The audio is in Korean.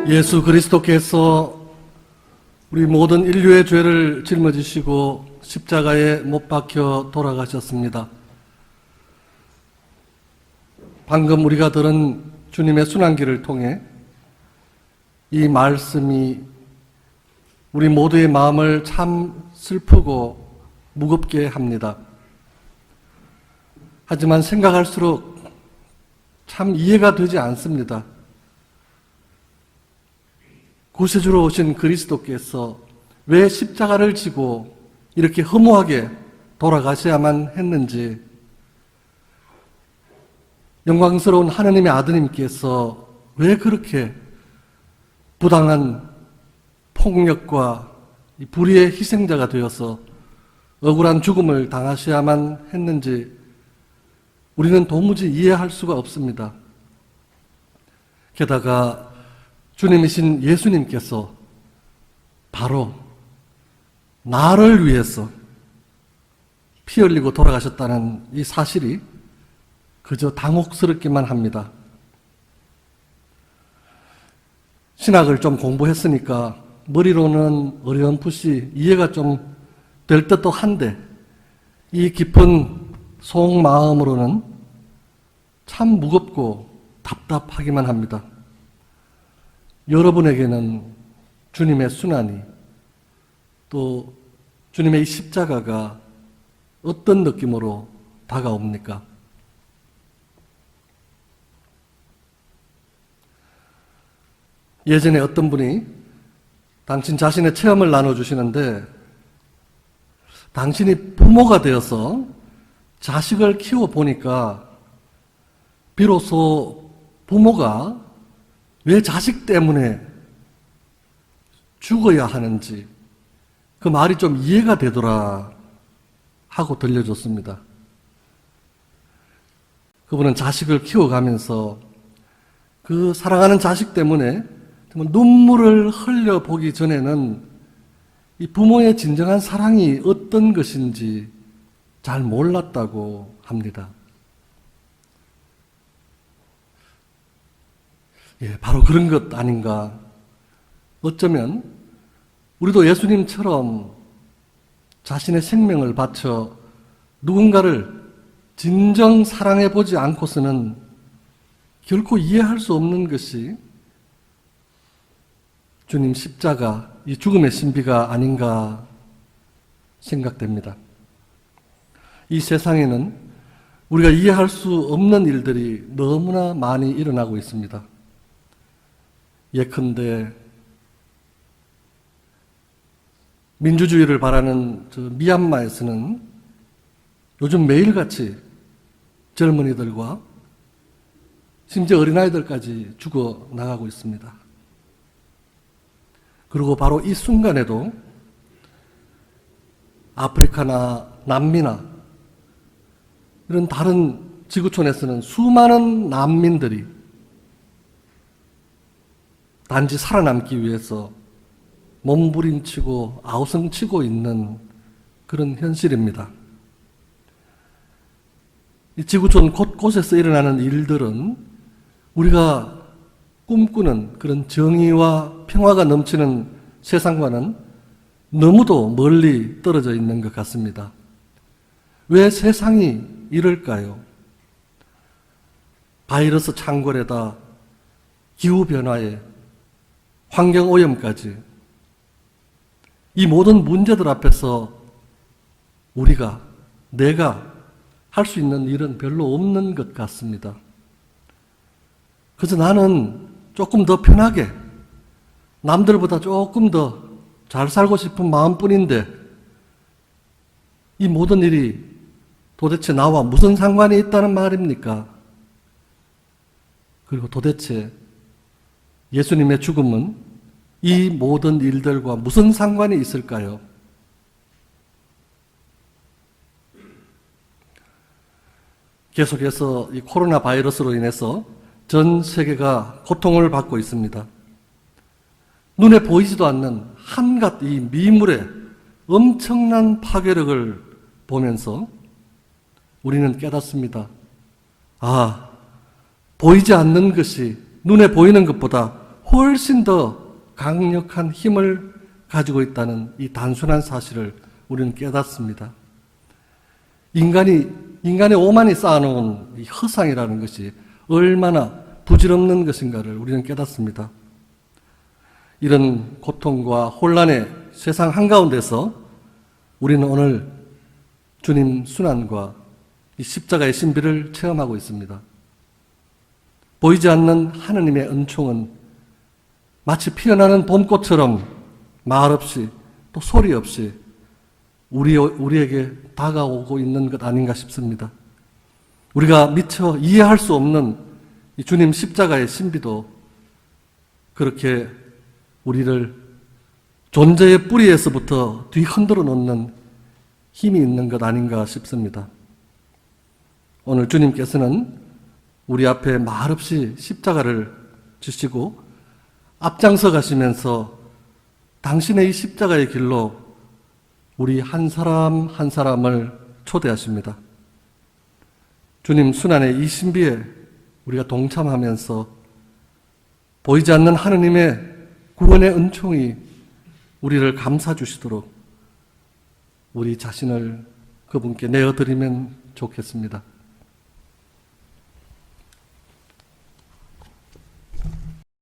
예수 그리스도께서 우리 모든 인류의 죄를 짊어지시고 십자가에 못 박혀 돌아가셨습니다. 방금 우리가 들은 주님의 순환기를 통해 이 말씀이 우리 모두의 마음을 참 슬프고 무겁게 합니다. 하지만 생각할수록 참 이해가 되지 않습니다. 구세주로 오신 그리스도께서 왜 십자가를 지고 이렇게 허무하게 돌아가셔야만 했는지, 영광스러운 하느님의 아드님께서 왜 그렇게 부당한 폭력과 불의의 희생자가 되어서 억울한 죽음을 당하셔야만 했는지 우리는 도무지 이해할 수가 없습니다. 게다가 주님이신 예수님께서 바로 나를 위해서 피 흘리고 돌아가셨다는 이 사실이 그저 당혹스럽기만 합니다. 신학을 좀 공부했으니까 머리로는 어렴풋이 이해가 좀 될 듯도 한데, 이 깊은 속마음으로는 참 무겁고 답답하기만 합니다. 여러분에게는 주님의 순환이, 또 주님의 이 십자가가 어떤 느낌으로 다가옵니까? 예전에 어떤 분이 당신 자신의 체험을 나눠주시는데, 당신이 부모가 되어서 자식을 키워보니까 비로소 부모가 왜 자식 때문에 죽어야 하는지 그 말이 좀 이해가 되더라 하고 들려줬습니다. 그분은 자식을 키워가면서 그 사랑하는 자식 때문에 정말 눈물을 흘려보기 전에는 이 부모의 진정한 사랑이 어떤 것인지 잘 몰랐다고 합니다. 예, 바로 그런 것 아닌가. 어쩌면 우리도 예수님처럼 자신의 생명을 바쳐 누군가를 진정 사랑해 보지 않고서는 결코 이해할 수 없는 것이 주님 십자가, 이 죽음의 신비가 아닌가 생각됩니다. 이 세상에는 우리가 이해할 수 없는 일들이 너무나 많이 일어나고 있습니다. 예컨대 민주주의를 바라는 미얀마에서는 요즘 매일같이 젊은이들과 심지어 어린아이들까지 죽어나가고 있습니다. 그리고 바로 이 순간에도 아프리카나 남미나 이런 다른 지구촌에서는 수많은 난민들이 단지 살아남기 위해서 몸부림치고 아우성치고 있는 그런 현실입니다. 이 지구촌 곳곳에서 일어나는 일들은 우리가 꿈꾸는 그런 정의와 평화가 넘치는 세상과는 너무도 멀리 떨어져 있는 것 같습니다. 왜 세상이 이럴까요? 바이러스 창궐에다 기후변화에 환경오염까지, 이 모든 문제들 앞에서 내가 할 수 있는 일은 별로 없는 것 같습니다. 그래서 나는 조금 더 편하게, 남들보다 조금 더 잘 살고 싶은 마음뿐인데, 이 모든 일이 도대체 나와 무슨 상관이 있다는 말입니까? 그리고 도대체 예수님의 죽음은 이 모든 일들과 무슨 상관이 있을까요? 계속해서 이 코로나 바이러스로 인해서 전 세계가 고통을 받고 있습니다. 눈에 보이지도 않는 한갓 이 미물의 엄청난 파괴력을 보면서 우리는 깨닫습니다. 보이지 않는 것이 눈에 보이는 것보다 훨씬 더 강력한 힘을 가지고 있다는 이 단순한 사실을 우리는 깨닫습니다. 인간의 오만이 쌓아놓은 이 허상이라는 것이 얼마나 부질없는 것인가를 우리는 깨닫습니다. 이런 고통과 혼란의 세상 한가운데서 우리는 오늘 주님 순환과 이 십자가의 신비를 체험하고 있습니다. 보이지 않는 하느님의 은총은 마치 피어나는 봄꽃처럼 말 없이 또 소리 없이 우리에게 다가오고 있는 것 아닌가 싶습니다. 우리가 미처 이해할 수 없는 이 주님 십자가의 신비도 그렇게 우리를 존재의 뿌리에서부터 뒤흔들어 놓는 힘이 있는 것 아닌가 싶습니다. 오늘 주님께서는 우리 앞에 말없이 십자가를 지시고 앞장서 가시면서 당신의 이 십자가의 길로 우리 한 사람 한 사람을 초대하십니다. 주님 순환의 이 신비에 우리가 동참하면서 보이지 않는 하느님의 구원의 은총이 우리를 감싸주시도록 우리 자신을 그분께 내어드리면 좋겠습니다.